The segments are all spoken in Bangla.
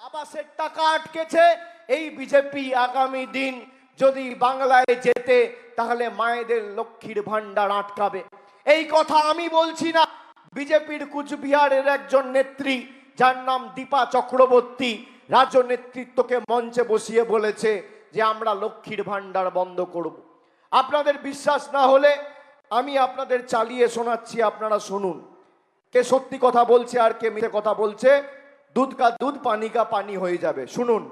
আবাসের টাকা আটকেছে। এই বিজেপি আগামী দিন যদি বাংলায় যেতে তাহলে মায়েদের লক্ষ্মীর ভান্ডার আটকাবে। এই কথা আমি বলছি না, বিজেপির কুচবিহারের একজন নেত্রী যার নাম দীপা চক্রবর্তী রাজ্য নেতৃত্বকে মঞ্চে বসিয়ে বলেছে যে আমরা লক্ষ্মীর ভান্ডার বন্ধ করব। আপনাদের বিশ্বাস না হলে আমি আপনাদের চালিয়ে শোনাচ্ছি, আপনারা শুনুন কে সত্যি কথা বলছে আর কে মিথ্যে কথা বলছে। দুধ কা দুধ পানি কা পানি হয়ে যাবে, শুনুন।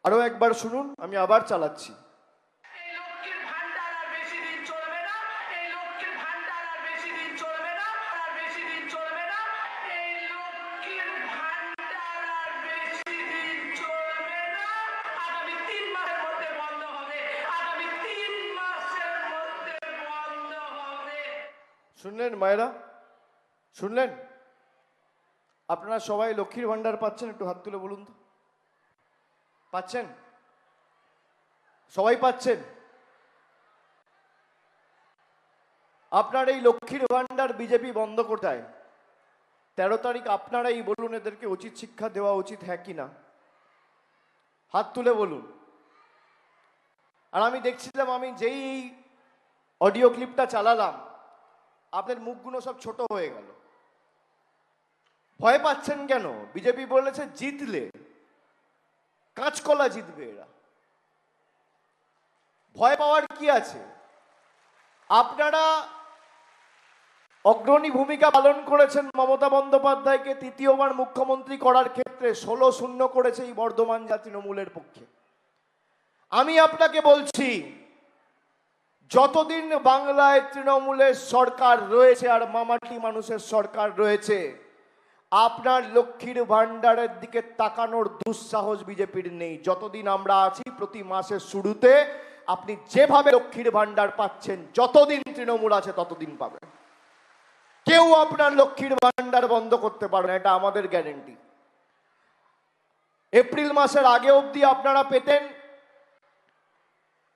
আরো একবার শুনুন, আমি আবার চালাচ্ছি। শুনলেন মায়েরা, শুনলেন? আপনারা সবাই লক্ষ্মীর ভান্ডার পাচ্ছেন? একটু হাত তুলে বলুন তো, পাচ্ছেন? সবাই পাচ্ছেন? আপনার এই লক্ষ্মীর ভান্ডার বিজেপি বন্ধ কোথায়? 13 তারিখ আপনারাই বলুন, এদেরকে উচিত শিক্ষা দেওয়া উচিত, হ্যাঁ কি না? হাত তুলে বলুন। আর আমি দেখছিলাম, আমি যেই অডিও ক্লিপটা চালালাম আপনাদের মুখগুলো সব ছোট হয়ে গেল। ভয় পাচ্ছেন কেন? বিজেপি বলেছে জিতলে কাঁচকলা জিতবে এরা, ভয় পাওয়ার কি আছে? আপনারা অগ্রণী ভূমিকা পালন করেছেন মমতা বন্দ্যোপাধ্যায়কে তৃতীয়বার মুখ্যমন্ত্রী করার ক্ষেত্রে। 16-0 করেছে এই বর্ধমান জেলা তৃণমূলের পক্ষে। আমি আপনাকে বলছি, যতদিন বাংলায় তৃণমূলের সরকার রয়েছে আর মামাটি মানুষের সরকার রয়েছে, আপনার লক্ষ্মীর ভান্ডারের দিকে তাকানোর দুঃসাহস বিজেপির নেই। যতদিন আমরা আছি, প্রতি মাসের শুরুতে আপনি যেভাবে লক্ষ্মীর ভান্ডার পাচ্ছেন, যতদিন তৃণমূল আছে ততদিন পাবেন। কেউ আপনার লক্ষ্মীর ভান্ডার বন্ধ করতে পারবে না, এটা আমাদের গ্যারেন্টি। এপ্রিল মাসের আগে অবধি আপনারা পেতেন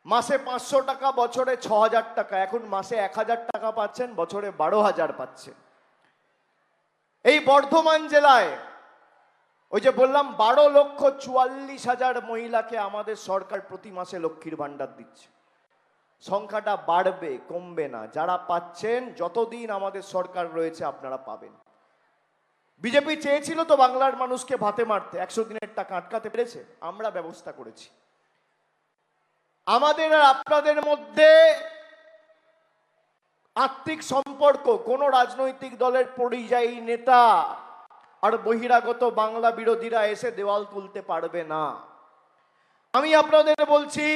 মাসে 500 টাকা, বছরে 6000 টাকা। এখন মাসে 1000 টাকা পাচ্ছেন, বছরে 12,000 পাচ্ছেন। এই বর্ধমান জেলায় ওই যে বললাম 12,44,000 মহিলাকে আমাদের সরকার প্রতি মাসে লক্ষ্মীর ভান্ডার দিচ্ছে। সংখ্যাটা বাড়বে, কমবে না। যারা পাচ্ছেন, যতদিন আমাদের সরকার রয়েছে আপনারা পাবেন। বিজেপি চেয়েছিল তো বাংলার মানুষকে ভাতে মারতে, 100 দিনের টাকা আটকাতে পেরেছে? আমরা ব্যবস্থা করেছি। আমাদের আর আপনাদের মধ্যে আত্মিক সম্পর্ক, কোন রাজনৈতিক দলের পরিযায়ী নেতা আর বহিরাগত বাংলা বিরোধীরা এসে দেওয়াল তুলতে পারবে না। আমি আপনাদের বলছি,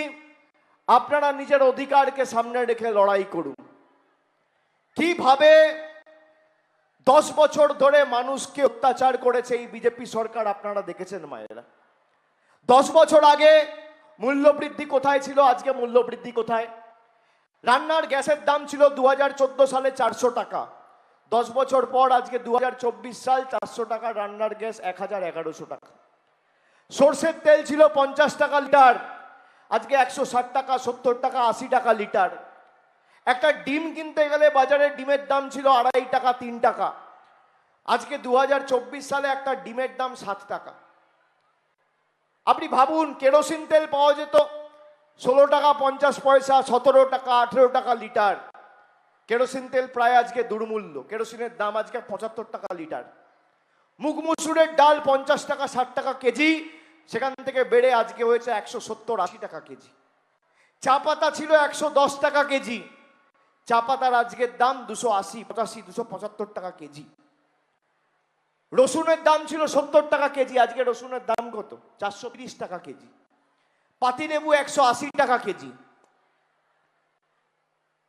আপনারা নিজের অধিকারকে সামনে রেখে লড়াই করুন। কিভাবে 10 বছর ধরে মানুষকে অত্যাচার করেছে এই বিজেপি সরকার আপনারা দেখেছেন মায়েরা। 10 বছর আগে মূল্যবৃদ্ধি কোথায় ছিল, আজকে মূল্যবৃদ্ধি কোথায়? রান্নার গ্যাসের দাম ছিল 2014 সালে 400 টাকা। 10 বছর পর আজকে 2024 সাল, 400 টাকা রান্নার গ্যাস 1100 টাকা। সরষের তেল ছিল 50 টাকা লিটার, আজকে 160 টাকা, 70 টাকা, 80 টাকা লিটার। একটা ডিম কিনতে গেলে বাজারে ডিমের দাম ছিল 2.5 টাকা, 3 টাকা। আজকে 2024 সালে একটা ডিমের দাম 7 টাকা। আপনি ভাবুন, কেরোসিন তেল পাওয়া যেত 16 টাকা 50 পয়সা, 17 টাকা, 18 টাকা লিটার। কেরোসিন তেল প্রায় আজকে দুর্মূল্য। কেরোসিনের দাম আজকে 75 টাকা লিটার। মুগ মসুরের ডাল 50 টাকা 60 টাকা কেজি, সেখান থেকে বেড়ে আজকে হয়েছে 170-80 টাকা কেজি। চা পাতা ছিল 110 টাকা কেজি, চা পাতার আজকের দাম 280, 85, 275 টাকা কেজি। রসুনের দাম ছিল 70 টাকা কেজি, আজকে রসুনের দাম কত? 430 টাকা কেজি। পাতিলেবু 180 টাকা কেজি।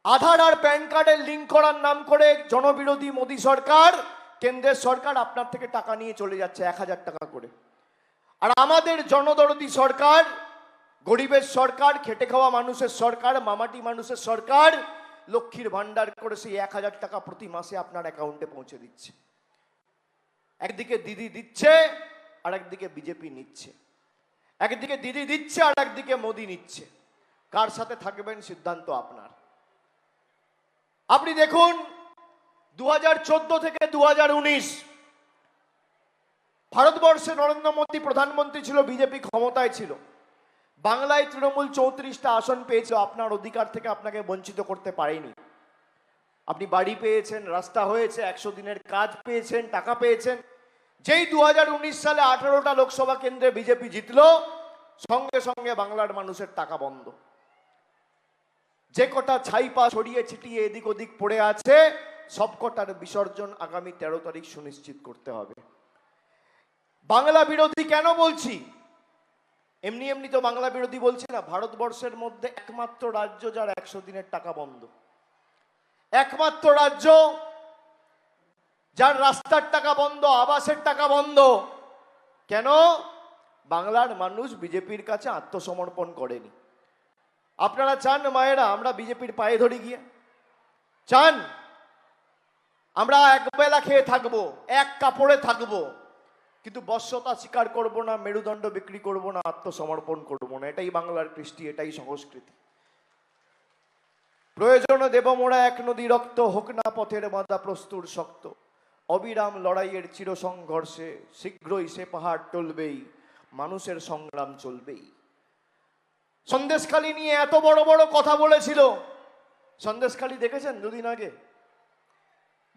আধার আর প্যান কার্ডের লিঙ্ক করার নাম করে জনবিরোধী মোদী সরকার, কেন্দ্রের সরকার আপনার থেকে টাকা নিয়ে চলে যাচ্ছে 1000 টাকা করে। আর আমাদের জনদরদী সরকার, গরিবের সরকার, খেটে খাওয়া মানুষের সরকার, মামাটি মানুষের সরকার লক্ষ্মীর ভান্ডার করে সেই 1,000 টাকা প্রতি মাসে আপনার অ্যাকাউন্টে পৌঁছে দিচ্ছে। একদিকে দিদি দিচ্ছে আর একদিকে বিজেপি নিচ্ছে, একদিকে দিদি দিচ্ছে আর একদিকে মোদি নিচ্ছে। কার সাথে থাকবেন সিদ্ধান্ত আপনার। আপনি দেখুন 2014 থেকে 2019 ভারতবর্ষে নরেন্দ্র মোদী প্রধানমন্ত্রী ছিল, বিজেপি ক্ষমতায় ছিল, বাংলায় তৃণমূল 34টা আসন পেয়েছিল। আপনার অধিকার থেকে আপনাকে বঞ্চিত করতে পারেনি। আপনি বাড়ি পেয়েছেন, রাস্তা হয়েছে, 100 দিনের কাজ পেয়েছেন, টাকা পেয়েছেন। যেই 2019 সালে 18টা লোকসভা কেন্দ্রে বিজেপি জিতলো, সঙ্গে সঙ্গে বাংলার মানুষের টাকা বন্ধ। যে কটা ছাইপা ছড়িয়ে ছিটিয়ে এদিক ওদিক পড়ে আছে, সবকটার বিসর্জন আগামী 13 তারিখ সুনিশ্চিত করতে হবে। বাংলা বিরোধী কেন বলছি? এমনি এমনি তো বাংলা বিরোধী বলছি না। ভারতবর্ষের মধ্যে একমাত্র রাজ্য যার 100 দিনের টাকা বন্ধ, একমাত্র রাজ্য যার রাস্তার টাকা বন্ধ, আবাসের টাকা বন্ধ। কেন? বাংলার মানুষ বিজেপির কাছে আত্মসমর্পণ করেনি। আপনারা চান মায়েরা আমরা বিজেপির পায়ে ধরে গিয়ে? চান আমরা একবেলা খেয়ে থাকবো, এক কাপড়ে থাকবো, কিন্তু বশ্যতা স্বীকার করব না, মেরুদণ্ড বিক্রি করব না, আত্মসমর্পণ করব না? এটাই বাংলার কৃষ্টি, এটাই সংস্কৃতি। প্রয়োজনে দেব মোরা এক নদী রক্ত, হোক না পথের বাঁধা প্রস্তুর শক্ত। অবিরাম লড়াইয়ের চির সংঘর্ষে শীঘ্রই সে পাহাড় টলবেই, মানুষের সংগ্রাম চলবেই। সন্দেশখালী নিয়ে এত বড় বড় কথা বলেছিল। সন্দেশখালী দেখেছেন দুদিন আগে?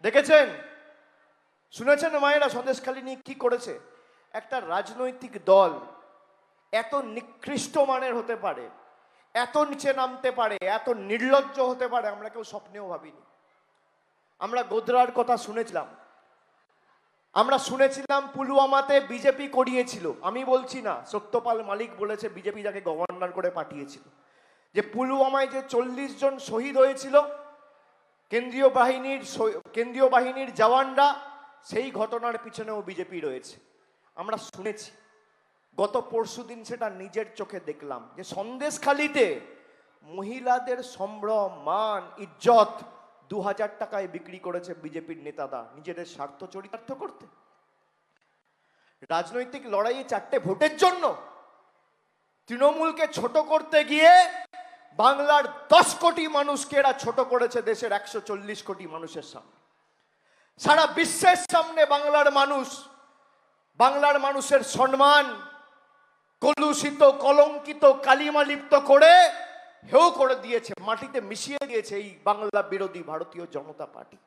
দেখেছেন? শুনেছেন মায়েরা সন্দেশখালী নিয়ে কি করেছে? একটা রাজনৈতিক দল এত নিকৃষ্ট মানের হতে পারে, এত নিচে নামতে পারে, এত নির্লজ্জ হতে পারে, আমরা কেউ স্বপ্নেও ভাবিনি। আমরা গোধরার কথা শুনেছিলাম, আমরা শুনেছিলাম পুলওয়ামাতে বিজেপি করিয়েছিল। আমি বলছি না, সত্যপাল মালিক বলেছে বিজেপি যাকে গভর্নর করে পাঠিয়েছিল। যে পুলওয়ামায় যে 40 জন শহীদ হয়েছিল কেন্দ্রীয় বাহিনীর জওয়ানরা, সেই ঘটনার পিছনেও বিজেপি রয়েছে। আমরা শুনেছি। গত পরশুদিন সেটা নিজের চোখে দেখলাম যে সন্দেশখালীতে মহিলাদের সম্ভ্রম, মান, ইজ্জত 2000 টাকায় বিক্রি করেছে বিজেপির নেতারা নিজেদের স্বার্থ চরিতার্থ করতে। রাজনৈতিক লড়াইয়ে 4টে ভোটের জন্য তৃণমূলকে ছোট করতে গিয়ে বাংলার 10 কোটি মানুষকে এরা ছোট করেছে দেশের 140 কোটি মানুষের সামনে। সারা বিশ্বের সামনে বাংলার মানুষের সম্মান কলুষিত, কলঙ্কিত, কালিমালিপ্ত করে হেও করে দিয়েছে, মাটিতে মিশিয়ে দিয়েছে এই বাংলা বিরোধী ভারতীয় জনতা পার্টি।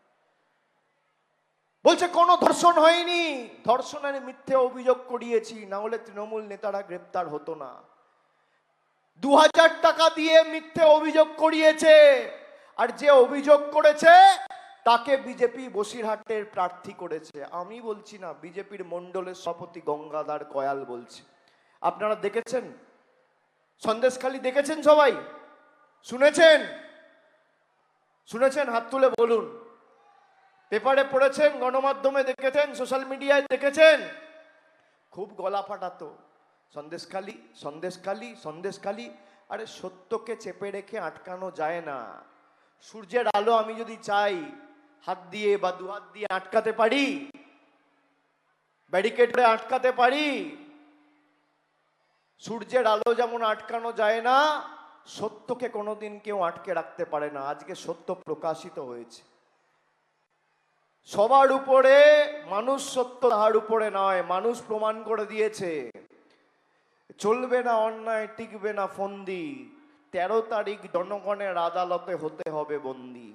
বলছে কোনো ধর্ষণ হয়নি, ধর্ষণের মিথ্যে অভিযোগ করিয়েছি, না হলে তৃণমূল নেতারা গ্রেপ্তার হতো না। 2000 টাকা দিয়ে মিথ্যে অভিযোগ করিয়েছে, আর যে অভিযোগ করেছে তাকে বিজেপি বসিরহাটের প্রার্থী করেছে। আমি বলছি না, বিজেপির মন্ডলের সভাপতি গঙ্গাধর কয়াল বলছে। আপনারা দেখেছেন সন্দেশখালী? দেখেছেন সবাই? শুনেছেন? শুনেছেন? হাত তুলে বলুন। পেপারে পড়েছেন, গণমাধ্যমে দেখেছেন, সোশ্যাল মিডিয়ায় দেখেছেন? খুব গলা ফাটাতো সন্দেশখালী, সন্দেশখালী, সন্দেশখালী। আরে সত্যকে চেপে রেখে আটকানো যায় না। সূর্যের আলো আমি যদি চাই হাত দিয়ে বা দুহাত দিয়ে আটকাতে পারি, ব্যারিকেডে আটকাতে পারি। সূর্যের আলো যেমন আটকানো যায় না, সত্যকে কোনোদিন কেউ আটকে রাখতে পারে না। আজকে সত্য প্রকাশিত হয়েছে। সবার উপরে মানুষ সত্য, তাহার উপরে নয়। মানুষ প্রমাণ করে দিয়েছে চলবে না অন্যায়, টিকবে না ফন্দি। 13 তারিখ জনগণের আদালতে হতে হবে বন্দি।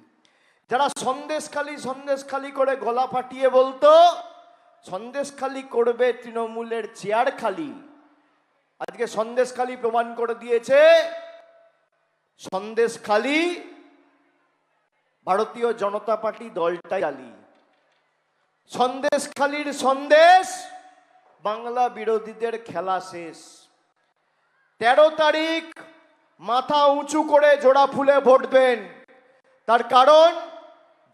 যারা সন্দেশখালী করে গলা ফাটিয়ে বলতো সন্দেশখালী করবে তৃণমূলের চেয়ার খালি, আজকে সন্দেশখালী প্রমাণ করে দিয়েছে সন্দেশখালী ভারতীয় জনতা পার্টি দলটাই চালি। সন্দেশখালীর সন্দেশ, বাংলা বিরোধীদের খেলা শেষ। 13 তারিখ মাথা উঁচু করে জোড়া ফুলে ভোট দেন। তার কারণ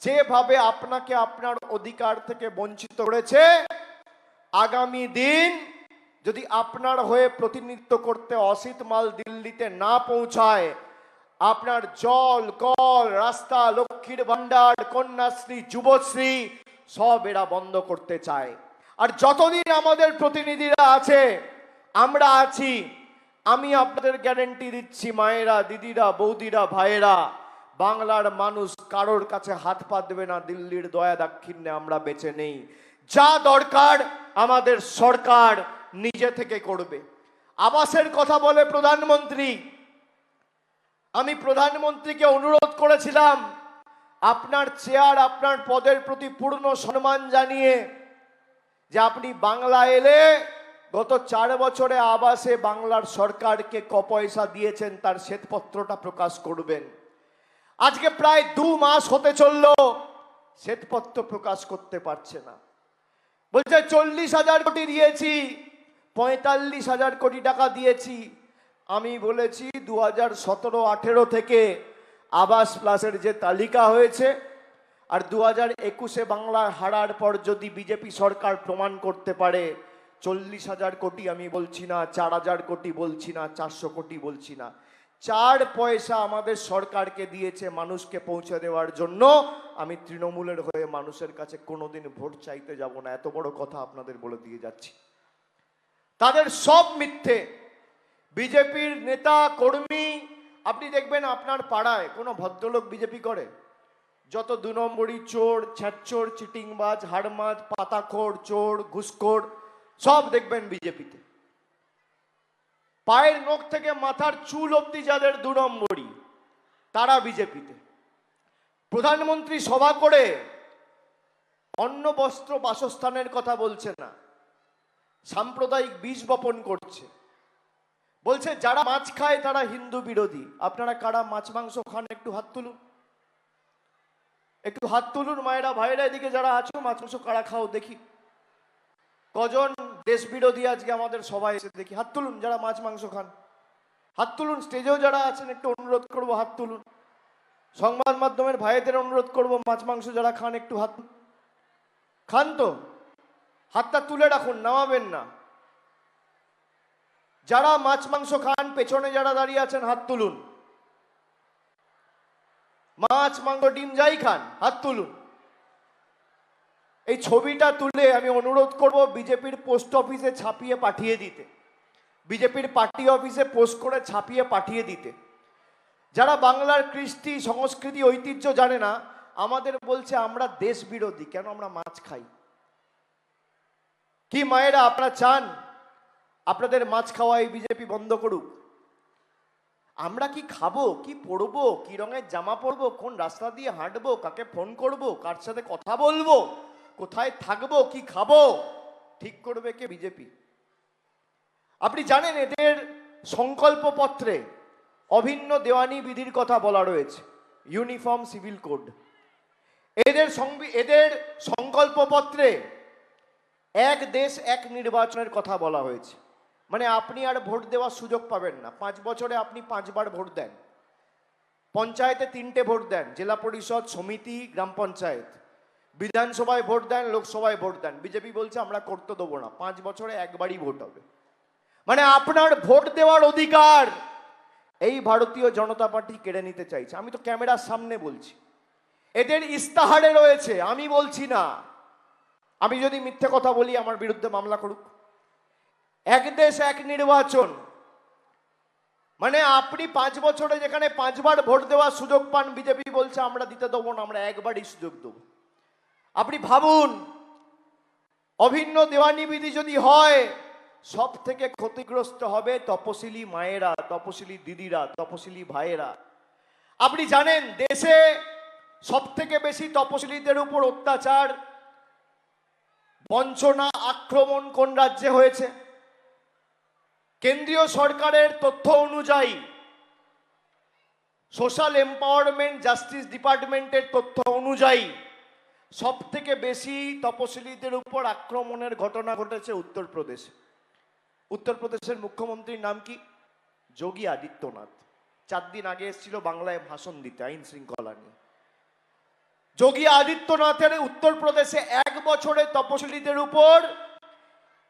যেভাবে আপনাকে আপনার অধিকার থেকে বঞ্চিত করেছে, আগামী দিন যদি আপনার হয়ে প্রতিনিধিত্ব করতে অসিত মাল দিল্লিতে না পৌঁছায়, আপনার জল, কল, রাস্তা, লক্ষ্মীর ভান্ডার, কন্যাশ্রী, যুবশ্রী সব এরা বন্ধ করতে চায়। আর যতদিন আমাদের প্রতিনিধিরা আছে, আমরা আছি, আমি আপনাদের গ্যারেন্টি দিচ্ছি মায়েরা, দিদিরা, বৌদিরা, ভাইয়েরা, বাংলার মানুষ কারোর কাছে হাত পাতবে না। দিল্লির দয়া দাক্ষিণ্যে আমরা বেঁচে নেই। যা দরকার আমাদের সরকার নিজে থেকে করবে। আবাসের কথা বলে প্রধানমন্ত্রী, আমি প্রধানমন্ত্রীকে অনুরোধ করেছিলাম আপনার চেয়ার, আপনার পদের প্রতি পূর্ণ সম্মান জানিয়ে যে আপনি বাংলা এলে গত 4 বছরে আবাসে বাংলার সরকারকে ক পয়সা দিয়েছেন তার শ্বেতপত্রটা প্রকাশ করবেন। আজকে প্রায় 2 মাস হতে চলল, শ্বেতপত্র প্রকাশ করতে পারছে না। বলছে 40,000 কোটি দিয়েছি, 45,000 কোটি টাকা দিয়েছি। আমি বলেছি 2017-18 থেকে আবাস প্লাসের যে তালিকা হয়েছে আর 2021-এ বাংলা হারার পর যদি বিজেপি সরকার প্রমাণ করতে পারে 40,000 কোটি আমি বলছি না, 4,000 কোটি বলছি না, 400 কোটি বলছি না, 4 পয়সা আমাদের সরকারকে দিয়েছে মানুষকে পৌঁছে দেওয়ার জন্য, আমি তৃণমূলের হয়ে মানুষের কাছে কোনোদিন ভোট চাইতে যাব না। এত বড় কথা আপনাদের বলে দিয়ে যাচ্ছি। তাদের সব মিথ্যে। বিজেপির নেতা কর্মী, আপনি দেখবেন আপনার পাড়ায় কোনো ভদ্রলোক বিজেপি করে? যত 2 নম্বরই চোর, ছ্যাঁচোর, চিটিংবাজ, হাড়মাজ, পাতাখোর, চোর, ঘুষখোর সব দেখবেন বিজেপিতে। পায়ের নখ থেকে মাথার চুল অব্দি যাদের 2 নম্বরই, তারা বিজেপিতে। প্রধানমন্ত্রী সভা করে অন্ন, বস্ত্র, বাসস্থানের কথা বলছে না, সাম্প্রদায়িক বীজ বপন করছে। বলছে যারা মাছ খায় তারা হিন্দু বিরোধী। আপনারা কারা মাছ মাংস খান একটু হাত তুলুন, একটু হাত তুলুন মায়েরা, ভাইয়েরা, এদিকে যারা আছো মাছ মাংস কারা খাও দেখি। কজন দেশ বিরোধী আজকে আমাদের সবাই এসে দেখি? হাত তুলুন যারা মাছ মাংস খান, হাত তুলুন। স্টেজেও যারা আছেন একটু অনুরোধ করবো হাত তুলুন। সংবাদ মাধ্যমের ভাইদের অনুরোধ করবো মাছ মাংস যারা খান একটু হাত খান তো হাতটা তুলে রাখুন, নামাবেন না। যারা মাছ মাংস খান পেছনে যারা দাঁড়িয়ে আছেন হাত তুলুন। মাছ মাংস ডিম যাই খান হাত তুলুন। এই ছবিটা তুলে আমি অনুরোধ করব বিজেপির পোস্ট অফিসে ছাপিয়ে পাঠিয়ে দিতে, বিজেপির পার্টি অফিসে পোস্ট করে ছাপিয়ে পাঠিয়ে দিতে। যারা বাংলার কৃষ্টি, সংস্কৃতি, ঐতিহ্য জানে না, আমাদের বলছে আমরা দেশ বিরোধী। কেন আমরা মাছ খাই? কি মায়েরা আপনারা চান আপনাদের মাছ খাওয়া এই বিজেপি বন্ধ করুক? আমরা কি খাবো, কি পরবো, কি রঙের জামা পরবো, কোন রাস্তা দিয়ে হাঁটবো, কাকে ফোন করব, কার সাথে কথা বলবো, কোথায় থাকবো, কি খাবো, ঠিক করবে কে? বিজেপি। আপনি জানেন এদের সংকল্প পত্রে অভিন্ন দেওয়ানি বিধির কথা বলা রয়েছে, ইউনিফর্ম সিভিল কোড। এদের সংকল্প পত্রে এক দেশ এক নির্বাচনের কথা বলা হয়েছে। মানে আপনি আর ভোট দেওয়ার সুযোগ পাবেন না। 5 বছরে আপনি 5 বার ভোট দেন, পঞ্চায়েতে 3টে ভোট দেন, জেলা পরিষদ, সমিতি, গ্রাম পঞ্চায়েত, বিধানসভায় ভোট দেন, লোকসভায় ভোট দেন। বিজেপি বলছে আমরা করতে দেবো না, 5 বছরে একবারই ভোট হবে। মানে আপনার ভোট দেওয়ার অধিকার এই ভারতীয় জনতা পার্টি কেড়ে নিতে চাইছে। আমি তো ক্যামেরার সামনে বলছি, এদের ইস্তাহারে রয়েছে, আমি বলছি না। আমি যদি মিথ্যে কথা বলি আমার বিরুদ্ধে মামলা করুক। এক দেশ এক নির্বাচন, মানে আপনি 5 বছরে যেখানে 5 বার ভোট দেওয়ার সুযোগ পান, বিজেপি বলছে আমরা দিতে দেবো না, আমরা একবারই সুযোগ দেব। আপনি ভাবুন, অভিন্ন দেওয়ানি বিধি যদি হয়, সব থেকে ক্ষতিগ্রস্ত হবে তপশিলি মায়েরা, তপশিলি দিদিরা, তপশিলি ভাইয়েরা। আপনি জানেন দেশে সব থেকে বেশি তপশিলিদের উপর অত্যাচার, বঞ্চনা, আক্রমণ কোন রাজ্যে হয়েছে? কেন্দ্রীয় সরকারের তথ্য অনুযায়ী, সোশ্যাল এম্পাওয়ারমেন্ট জাস্টিস ডিপার্টমেন্টের তথ্য অনুযায়ী সব থেকে বেশি তপশিলীদের উপর আক্রমণের ঘটনা ঘটেছে উত্তরপ্রদেশে। উত্তরপ্রদেশের মুখ্যমন্ত্রীর নাম কি? যোগী আদিত্যনাথ। 4 দিন আগে এসেছিল বাংলায় ভাষণ দিতে আইন শৃঙ্খলা নিয়ে। যোগী আদিত্যনাথের উত্তরপ্রদেশে 1 বছরে তপশিলীদের উপর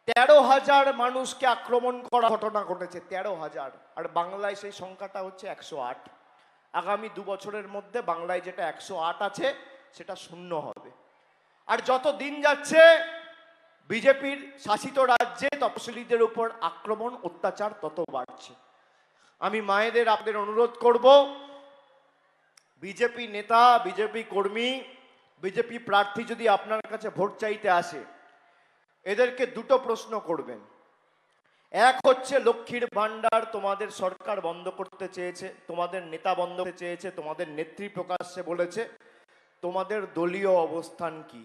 13,000 মানুষকে আক্রমণ করা ঘটনা ঘটেছে। 13,000। আর বাংলায় সেই সংখ্যাটা হচ্ছে 108। আগামী 2 বছরের মধ্যে বাংলায় যেটা 108 আছে সেটা শূন্য হবে। আর যত দিন যাচ্ছে বিজেপির শাসিত রাজ্যে তপশিলীদের উপর আক্রমণ অত্যাচার তত বাড়ছে। আমি মায়েদের আপনাদের অনুরোধ করব, বিজেপি নেতা, বিজেপি কর্মী, বিজেপি প্রার্থী যদি আপনার কাছে ভোট চাইতে আসে, এদেরকে দুটো প্রশ্ন করবেন। এক হচ্ছে লক্ষ্মীর ভান্ডার তোমাদের সরকার বন্ধ করতে চেয়েছে, তোমাদের নেতা বন্ধ করতে চেয়েছে, তোমাদের নেত্রী প্রকাশ্যে বলেছে, তোমাদের দলীয় অবস্থান কি?